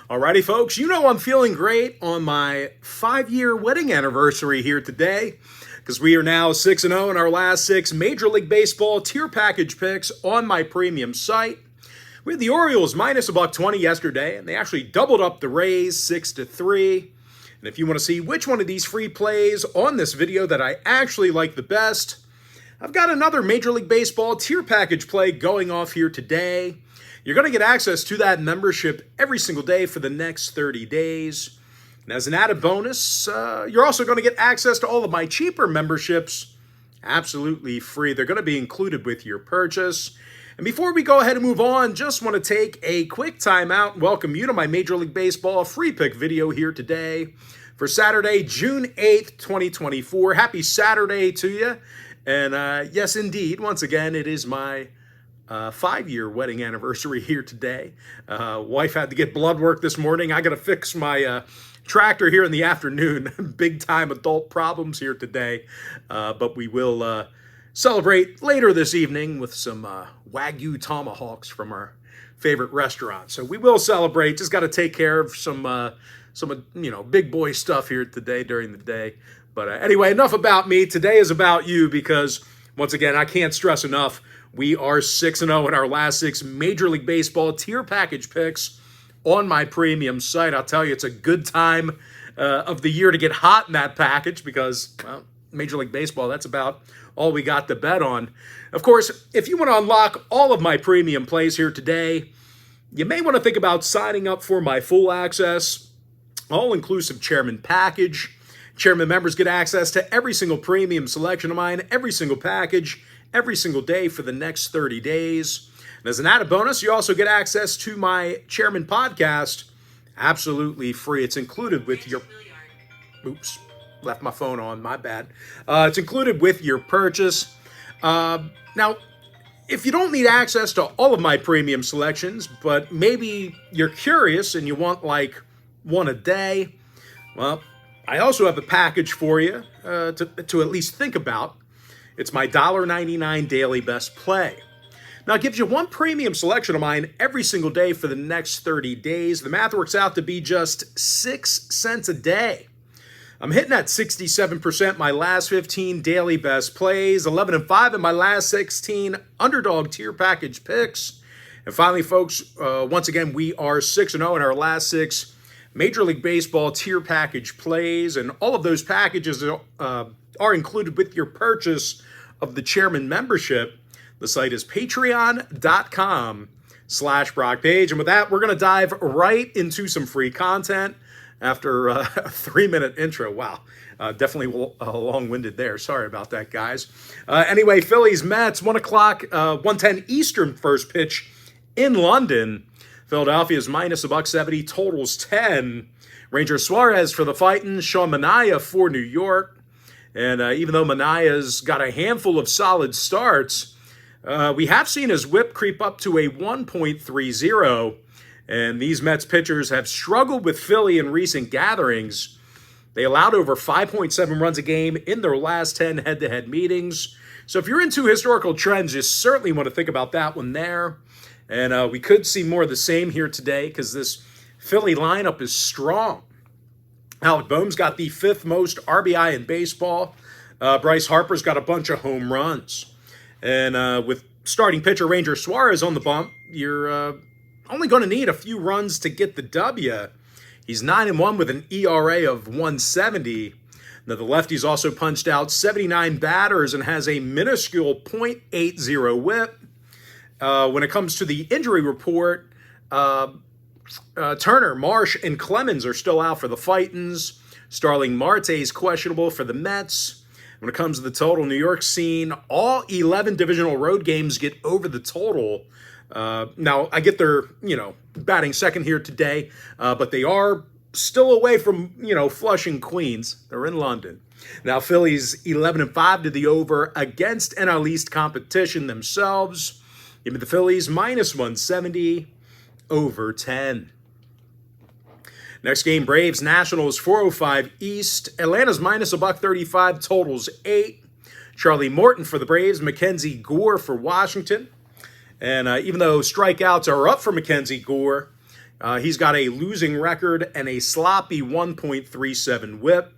Alrighty, folks, you know I'm feeling great on my 5-year wedding anniversary here today because we are now 6-0 in our last 6 Major League Baseball tier package picks on my premium site. We had the Orioles minus $1.20 yesterday, and they actually doubled up the Rays 6-3. And if you want to see which one of these free plays on this video that I actually like the best, I've got another Major League Baseball tier package play going off here today. You're going to get access to that membership every single day for the next 30 days. And as an added bonus, you're also going to get access to all of my cheaper memberships absolutely free. They're going to be included with your purchase. And before we go ahead and move on, just want to take a quick time out and welcome you to my Major League Baseball free pick video here today for Saturday, June 8th, 2024. Happy Saturday to you. And yes, indeed, once again, it is my 5-year wedding anniversary here today. Wife had to get blood work this morning. I got to fix my tractor here in the afternoon. Big time adult problems here today. But we will celebrate later this evening with some Wagyu tomahawks from our favorite restaurant. So we will celebrate. Just got to take care of some big boy stuff here today during the day. But anyway, enough about me. Today is about you because, once again, I can't stress enough, we are 6-0 in our last 6 Major League Baseball tier package picks on my premium site. I'll tell you, it's a good time of the year to get hot in that package because, well, Major League Baseball, that's about all we got to bet on. Of course, if you want to unlock all of my premium plays here today, you may want to think about signing up for my full access, all-inclusive chairman package. Chairman members get access to every single premium selection of mine, every single package, every single day for the next 30 days. And as an added bonus, you also get access to my Chairman podcast absolutely free. It's included with your... Oops, left my phone on, my bad. It's included with your purchase. Now, if you don't need access to all of my premium selections, but maybe you're curious and you want like one a day, well, I also have a package for you to at least think about. It's my $1.99 daily best play. Now, it gives you one premium selection of mine every single day for the next 30 days. The math works out to be just 6 cents a day. I'm hitting at 67% my last 15 daily best plays, 11-5 in my last 16 underdog tier package picks. And finally, folks, once again, we are 6-0 in our last 6 Major League Baseball tier package plays, and all of those packages are included with your purchase of the Chairman membership. The site is patreon.com/Brock Page. And with that, we're going to dive right into some free content after a 3-minute intro. Wow, definitely long-winded there. Sorry about that, guys. Anyway, Phillies, Mets, 1 o'clock, 1:10 Eastern first pitch in London. Philadelphia's minus $1.70, totals 10. Ranger Suarez for the Titans, Sean Manaea for New York. And even though Manaea's got a handful of solid starts, we have seen his whip creep up to a 1.30. And these Mets pitchers have struggled with Philly in recent gatherings. They allowed over 5.7 runs a game in their last 10 head-to-head meetings. So if you're into historical trends, you certainly want to think about that one there. And we could see more of the same here today because this Philly lineup is strong. Alec Boehm's got the 5th most RBI in baseball. Bryce Harper's got a bunch of home runs. And with starting pitcher Ranger Suarez on the bump, you're only going to need a few runs to get the W. He's 9-1 with an ERA of 170. Now, the lefty's also punched out 79 batters and has a minuscule .80 whip. When it comes to the injury report, Turner, Marsh, and Clemens are still out for the Titans. Starling Marte's questionable for the Mets. When it comes to the total, New York's seen all 11 divisional road games get over the total. Now, I get their, batting second here today, but they are still away from, Flushing, Queens. They're in London. Now, Phillies 11-5 to the over against NL East competition themselves. Give me the Phillies minus 170, over 10. Next game, Braves, Nationals, 405 East. Atlanta's minus $1.35, totals 8. Charlie Morton for the Braves, Mackenzie Gore for Washington. And even though strikeouts are up for Mackenzie Gore, He's got a losing record and a sloppy 1.37 whip.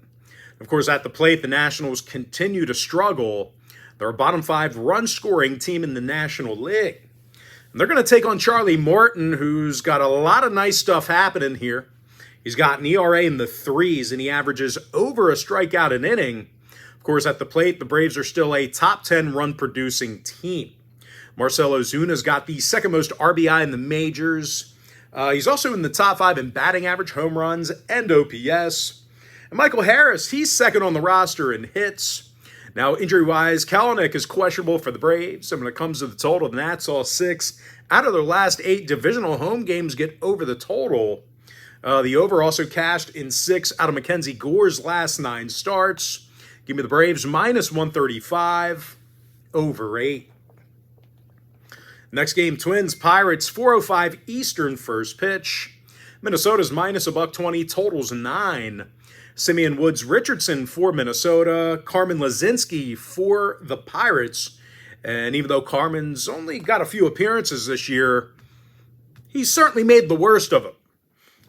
Of course, at the plate, the Nationals continue to struggle. They're a bottom 5 run-scoring team in the National League. And they're going to take on Charlie Morton, who's got a lot of nice stuff happening here. He's got an ERA in the 3s, and he averages over a strikeout an inning. Of course, at the plate, the Braves are still a top 10 run-producing team. Marcell Ozuna's got the second most RBI in the majors. He's also in the top 5 in batting average, home runs, and OPS. And Michael Harris, he's second on the roster in hits. Now, injury-wise, Kalanick is questionable for the Braves. And when it comes to the total, the Nats all 6 out of their last 8 divisional home games get over the total. The over also cashed in 6 out of Mackenzie Gore's last 9 starts. Give me the Braves minus 135, over 8. Next game, Twins, Pirates, 4:05 Eastern first pitch. Minnesota's minus $120, totals 9. Simeon Woods Richardson for Minnesota. Carmen Lazinski for the Pirates. And even though Carmen's only got a few appearances this year, he's certainly made the worst of them.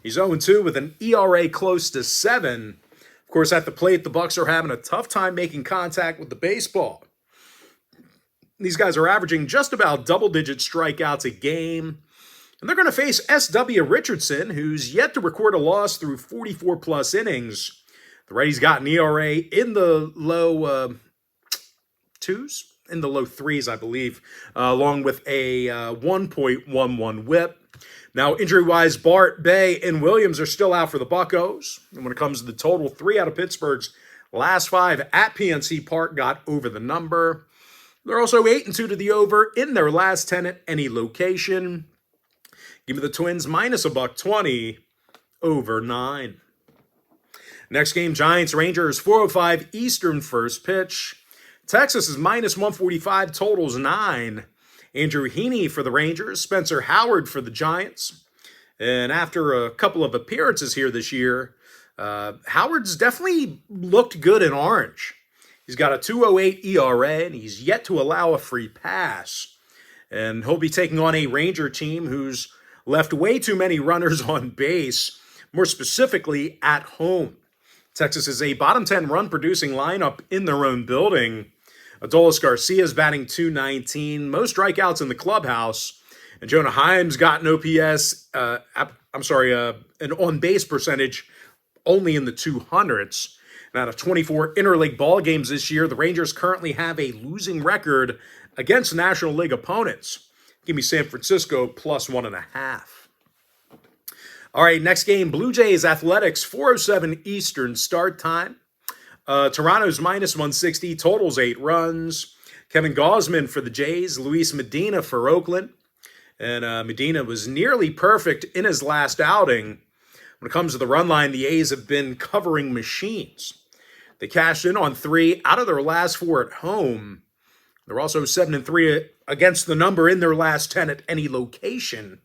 He's 0-2 with an ERA close to 7. Of course, at the plate, the Bucs are having a tough time making contact with the baseball. These guys are averaging just about double-digit strikeouts a game. And they're going to face S.W. Richardson, who's yet to record a loss through 44-plus innings. The righty's got an ERA in the low 2s, in the low 3s, I believe, along with a 1.11 whip. Now, injury-wise, Bart, Bay, and Williams are still out for the Buccos. And when it comes to the total, 3 out of Pittsburgh's last 5 at PNC Park got over the number. They're also 8-2 to the over in their last 10 at any location. Give me the Twins minus $120, over 9. Next game, Giants, Rangers, 4:05 Eastern first pitch. Texas is minus 145, totals 9. Andrew Heaney for the Rangers, Spencer Howard for the Giants. And after a couple of appearances here this year, Howard's definitely looked good in orange. He's got a 2.08 ERA, and he's yet to allow a free pass. And he'll be taking on a Ranger team who's left way too many runners on base, more specifically at home. Texas is a bottom 10 run-producing lineup in their own building. Adolis Garcia's batting .219, most strikeouts in the clubhouse. And Jonah Heim's got an OPS, an on-base percentage only in the 200s. And out of 24 interleague ball games this year, the Rangers currently have a losing record against National League opponents. Give me San Francisco plus 1.5. All right, next game, Blue Jays Athletics, 4:07 Eastern start time. Toronto's minus 160, totals 8 runs. Kevin Gausman for the Jays, Luis Medina for Oakland. And Medina was nearly perfect in his last outing. When it comes to the run line, the A's have been covering machines. They cashed in on 3 out of their last 4 at home. They're also 7-3 against the number in their last 10 at any location.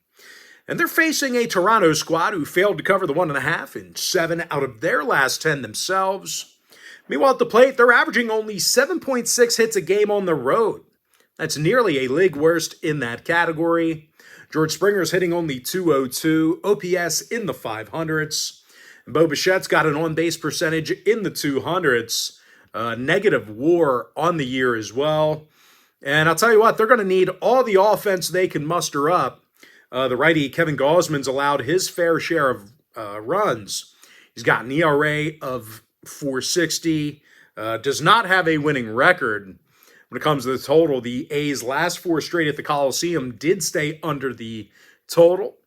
And they're facing a Toronto squad who failed to cover the 1.5 in 7 out of their last 10 themselves. Meanwhile, at the plate, they're averaging only 7.6 hits a game on the road. That's nearly a league worst in that category. George Springer's hitting only .202, OPS in the 500s. And Bo Bichette's got an on-base percentage in the 200s. Negative WAR on the year as well. And I'll tell you what, they're going to need all the offense they can muster up. The righty, Kevin Gausman's allowed his fair share of runs. He's got an ERA of .460, does not have a winning record. When it comes to the total, the A's last 4 straight at the Coliseum did stay under the total.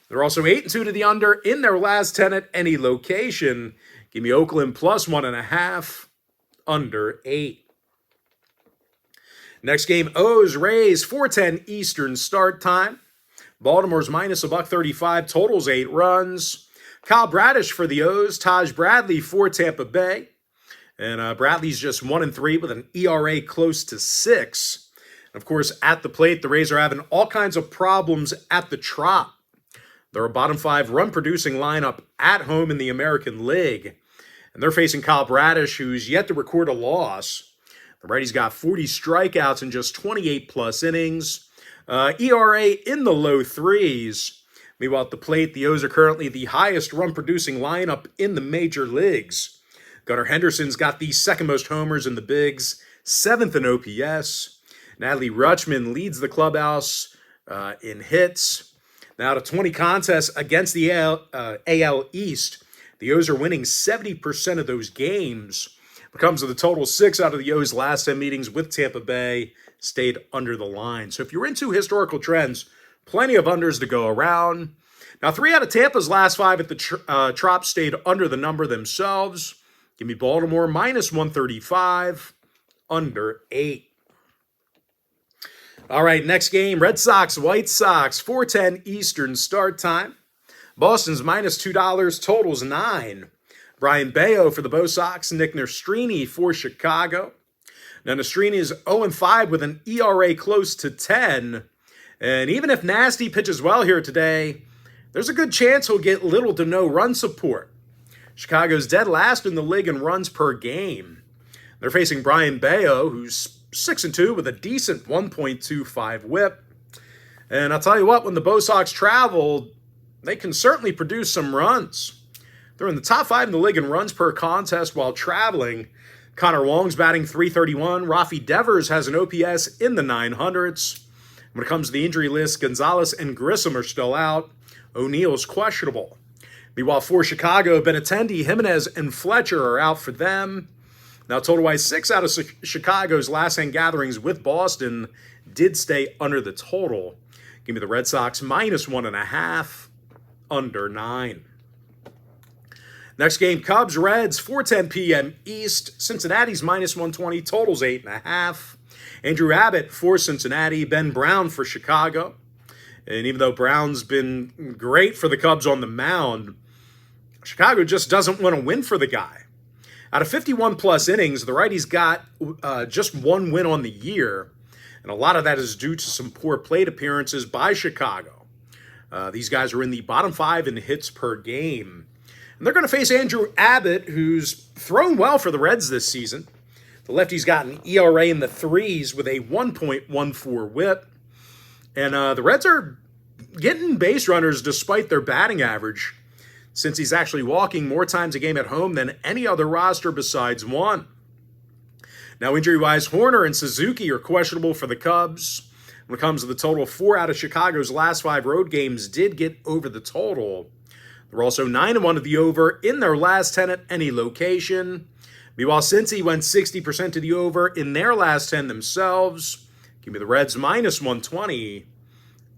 They're also 8-2 to the under in their last 10 at any location. Give me Oakland plus 1.5, under 8. Next game, O's Rays, 4:10 Eastern start time. Baltimore's minus $135, totals 8 runs. Kyle Bradish for the O's, Taj Bradley for Tampa Bay. And Bradley's just 1-3 with an ERA close to 6. And of course, at the plate, the Rays are having all kinds of problems at the Trop. They're a bottom 5 run-producing lineup at home in the American League. And they're facing Kyle Bradish, who's yet to record a loss. The righty's got 40 strikeouts in just 28-plus innings. ERA in the low 3s. Meanwhile, at the plate, the O's are currently the highest run-producing lineup in the major leagues. Gunnar Henderson's got the second most homers in the bigs, 7th in OPS. Natalie Rutschman leads the clubhouse in hits. Now, out of 20 contests against the AL East, the O's are winning 70% of those games. When it comes to the total, 6 out of the O's last 10 meetings with Tampa Bay stayed under the line. So if you're into historical trends, plenty of unders to go around. Now, 3 out of Tampa's last 5 at the Trop stayed under the number themselves. Give me Baltimore minus 135, under 8. All right, next game, Red Sox, White Sox, 4:10 Eastern start time. Boston's minus $2, totals 9. Brian Bayo for the Bo Sox, Nick Nastrini for Chicago. Now, Nastrini is 0-5 with an ERA close to 10. And even if Nasty pitches well here today, there's a good chance he'll get little to no run support. Chicago's dead last in the league in runs per game. They're facing Brian Bayo, who's 6-2 with a decent 1.25 whip. And I'll tell you what, when the Bo Sox travel, they can certainly produce some runs. They're in the top 5 in the league in runs per contest while traveling. Connor Wong's batting .331. Rafi Devers has an OPS in the 900s. When it comes to the injury list, Gonzalez and Grissom are still out. O'Neill's questionable. Meanwhile, for Chicago, Benintendi, Jimenez, and Fletcher are out for them. Now, total-wise, 6 out of Chicago's last 10 gatherings with Boston did stay under the total. Give me the Red Sox minus 1.5, under 9. Next game, Cubs, Reds, 4:10 p.m. East. Cincinnati's minus 120, totals 8.5. Andrew Abbott for Cincinnati, Ben Brown for Chicago. And even though Brown's been great for the Cubs on the mound, Chicago just doesn't want to win for the guy. Out of 51-plus innings, the righty's got just 1 win on the year, and a lot of that is due to some poor plate appearances by Chicago. These guys are in the bottom 5 in hits per game. And they're going to face Andrew Abbott, who's thrown well for the Reds this season. The lefty's got an ERA in the 3s with a 1.14 whip. And the Reds are getting base runners despite their batting average, since he's actually walking more times a game at home than any other roster besides one. Now, injury-wise, Horner and Suzuki are questionable for the Cubs. When it comes to the total, 4 out of Chicago's last 5 road games did get over the total. They're also 9-1 of the over in their last 10 at any location. Meanwhile, Cincy went 60% to the over in their last 10 themselves. Give me the Reds minus 120,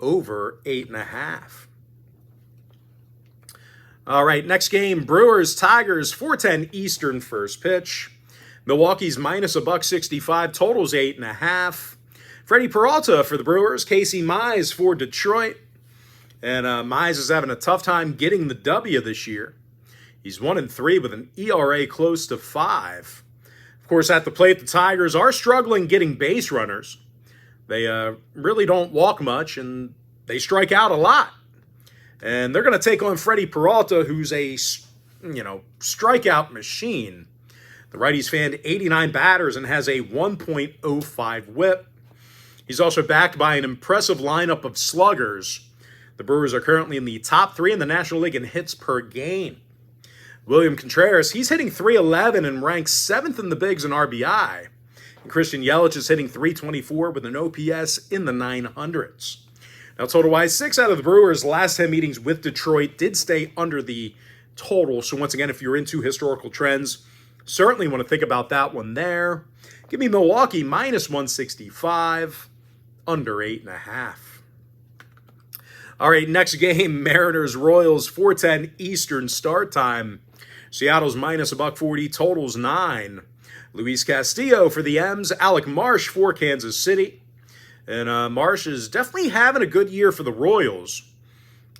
over 8.5. All right, next game, Brewers, Tigers, 4:10 Eastern first pitch. Milwaukee's minus $1.65, totals 8.5. Freddie Peralta for the Brewers, Casey Mize for Detroit. And Mize is having a tough time getting the W this year. He's 1-3 with an ERA close to 5. Of course, at the plate, the Tigers are struggling getting base runners. They really don't walk much, and they strike out a lot. And they're going to take on Freddie Peralta, who's a, strikeout machine. The righty's fanned 89 batters and has a 1.05 whip. He's also backed by an impressive lineup of sluggers. The Brewers are currently in the top 3 in the National League in hits per game. William Contreras, he's hitting .311 and ranks 7th in the bigs in RBI. And Christian Yelich is hitting .324 with an OPS in the 900s. Now, total-wise, 6 out of the Brewers' last 10 meetings with Detroit did stay under the total. So once again, if you're into historical trends, certainly want to think about that one there. Give me Milwaukee minus 165, under 8.5. All right, next game, Mariners, Royals, 4:10 Eastern start time. Seattle's minus $1.40, totals 9. Luis Castillo for the M's, Alec Marsh for Kansas City. And Marsh is definitely having a good year for the Royals.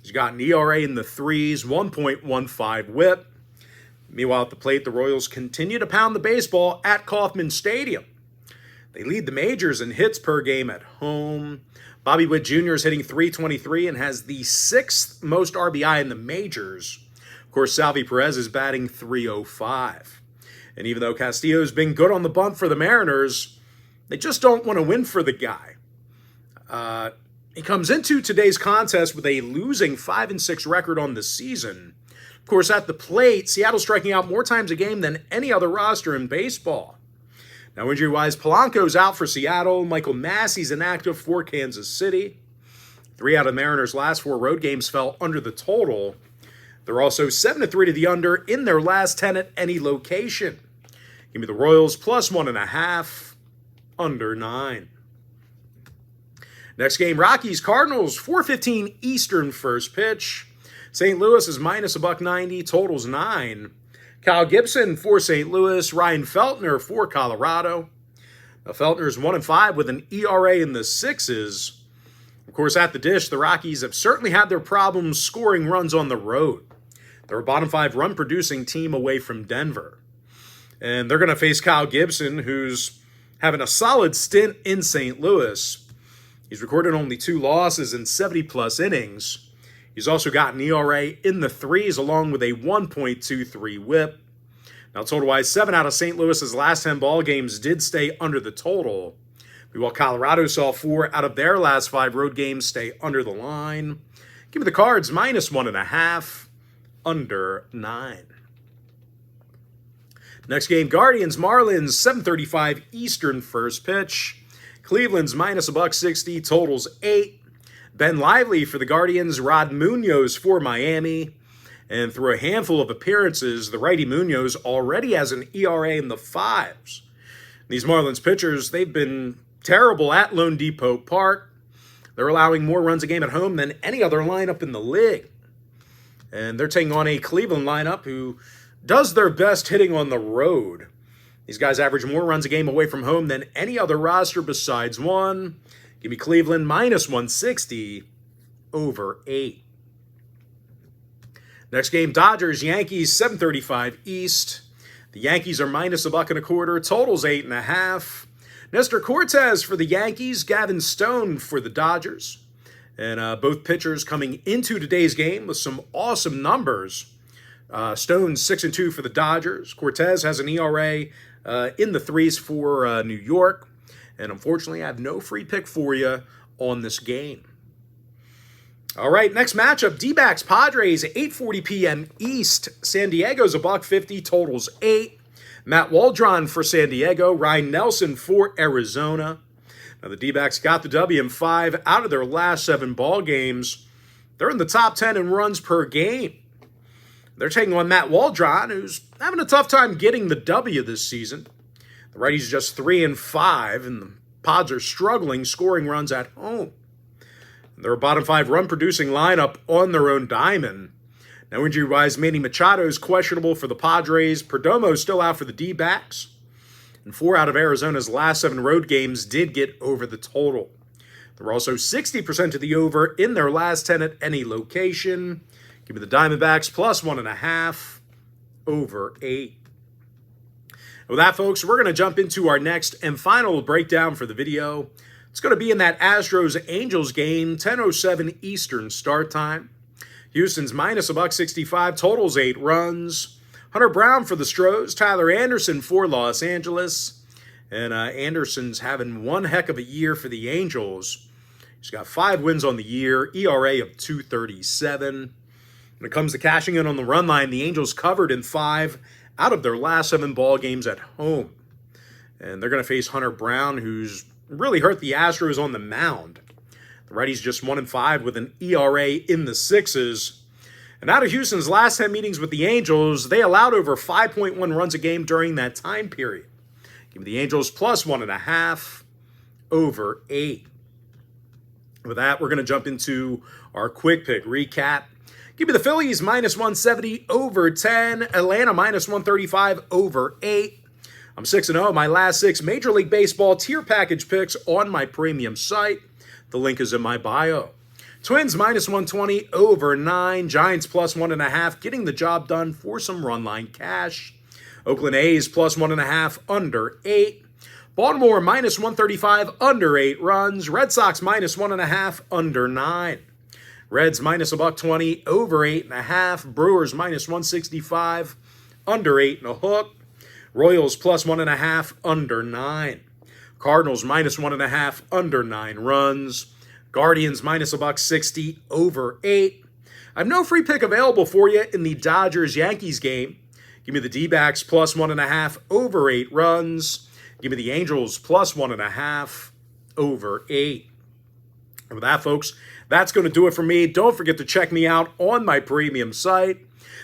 He's got an ERA in the 3s, 1.15 whip. Meanwhile, at the plate, the Royals continue to pound the baseball at Kauffman Stadium. They lead the majors in hits per game at home. Bobby Witt Jr. is hitting .323 and has the 6th most RBI in the majors. Of course, Salvi Perez is batting .305. And even though Castillo's been good on the bunt for the Mariners, they just don't want to win for the guy. He comes into today's contest with a losing 5-6 record on the season. Of course, at the plate, Seattle's striking out more times a game than any other roster in baseball. Now, injury-wise, Polanco's out for Seattle. Michael Massey's inactive for Kansas City. 3 out of Mariners' last 4 road games fell under the total. They're also 7-3 to the under in their last 10 at any location. Give me the Royals plus 1.5, under 9. Next game, Rockies-Cardinals, 4:15 Eastern first pitch. St. Louis is minus $1.90, totals 9. Kyle Gibson for St. Louis, Ryan Feltner for Colorado. Now, Feltner's 1-5 with an ERA in the 6s. Of course, at the dish, the Rockies have certainly had their problems scoring runs on the road. They're a bottom 5 run-producing team away from Denver. And they're going to face Kyle Gibson, who's having a solid stint in St. Louis. He's recorded only 2 losses in 70-plus innings. He's also got an ERA in the 3s along with a 1.23 whip. Now, total-wise, 7 out of St. Louis's last 10 ball games did stay under the total. While Colorado saw 4 out of their last 5 road games stay under the line. Give me the Cards minus 1.5, under 9. Next game, Guardians-Marlins, 7:35 Eastern first pitch. Cleveland's minus $1.60, totals 8. Ben Lively for the Guardians, Rod Munoz for Miami. And through a handful of appearances, the righty Munoz already has an ERA in the 5s. These Marlins pitchers, they've been terrible at Lone Depot Park. They're allowing more runs a game at home than any other lineup in the league. And they're taking on a Cleveland lineup who does their best hitting on the road. These guys average more runs a game away from home than any other roster besides one. Give me Cleveland minus 160, over 8. Next game, Dodgers-Yankees, 7:35 East. The Yankees are minus $1.25, totals 8.5. Nestor Cortez for the Yankees, Gavin Stone for the Dodgers. And both pitchers coming into today's game with some awesome numbers. Stone's 6-2 for the Dodgers. Cortez has an ERA in the 3s for New York. And unfortunately, I have no free pick for you on this game. All right, next matchup, D-backs Padres, 8:40 p.m. East. San Diego's $1.50, totals 8. Matt Waldron for San Diego, Ryan Nelson for Arizona. Now, the D-backs got the W in 5 out of their last 7 ball games. They're in the top 10 in runs per game. They're taking on Matt Waldron, who's having a tough time getting the W this season. The righties just 3-5, and the Pods are struggling scoring runs at home. They're a bottom 5 run-producing lineup on their own diamond. Now, injury-wise, Manny Machado is questionable for the Padres. Perdomo's still out for the D-backs. And 4 out of Arizona's last 7 road games did get over the total. They're also 60% to the over in their last 10 at any location. Give me the Diamondbacks plus 1.5, over 8. With that, folks, we're going to jump into our next and final breakdown for the video. It's going to be in that Astros-Angels game, 10:07 Eastern start time. Houston's minus $1.65, totals 8 runs. Hunter Brown for the Stros, Tyler Anderson for Los Angeles. And Anderson's having one heck of a year for the Angels. He's got 5 wins on the year, ERA of 2.37. When it comes to cashing in on the run line, the Angels covered in 5 out of their last 7 ball games at home. And they're going to face Hunter Brown, who's really hurt the Astros on the mound. The righty's just 1-5 with an ERA in the 6s. And out of Houston's last 10 meetings with the Angels, they allowed over 5.1 runs a game during that time period. Give me the Angels plus 1.5, over 8. With that, we're going to jump into our quick pick recap. Give me the Phillies minus 170, over 10. Atlanta minus 135, over 8. I'm 6-0. My last 6 Major League Baseball tier package picks on my premium site. The link is in my bio. Twins minus 120, over 9. Giants plus 1.5, getting the job done for some run line cash. Oakland A's plus 1.5, under 8. Baltimore minus 135, under 8 runs. Red Sox minus 1.5, under 9. Reds minus $1.20, over 8.5. Brewers minus 165, under 8 and a hook. Royals plus 1.5, under 9. Cardinals minus 1.5, under 9 runs. Guardians minus a $1.60 over 8. I have no free pick available for you in the Dodgers-Yankees game. Give me the D-backs plus 1.5 over 8 runs. Give me the Angels plus 1.5 over 8. And with that, folks, that's going to do it for me. Don't forget to check me out on my premium site.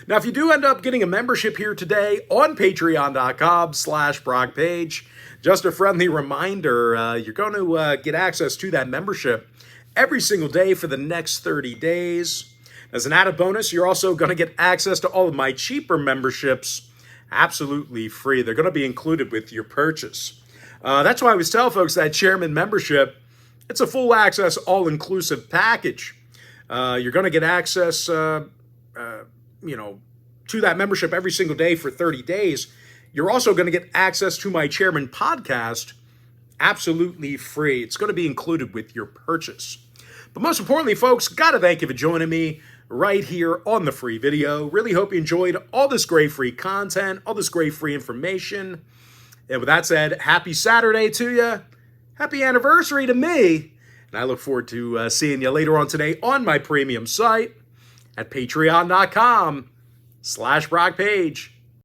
Now, if you do end up getting a membership here today on patreon.com/BrockPage, just a friendly reminder, you're going to get access to that membership every single day for the next 30 days. As an added bonus, you're also going to get access to all of my cheaper memberships absolutely free. They're going to be included with your purchase. That's why I always tell folks that Chairman membership, it's a full access, all-inclusive package. You're going to get access, to that membership every single day for 30 days. You're also going to get access to my Chairman podcast absolutely free. It's going to be included with your purchase. But most importantly, folks, got to thank you for joining me right here on the free video. Really hope you enjoyed all this great free content, all this great free information. And with that said, happy Saturday to you. Happy anniversary to me. And I look forward to seeing you later on today on my premium site at patreon.com/BrockPage.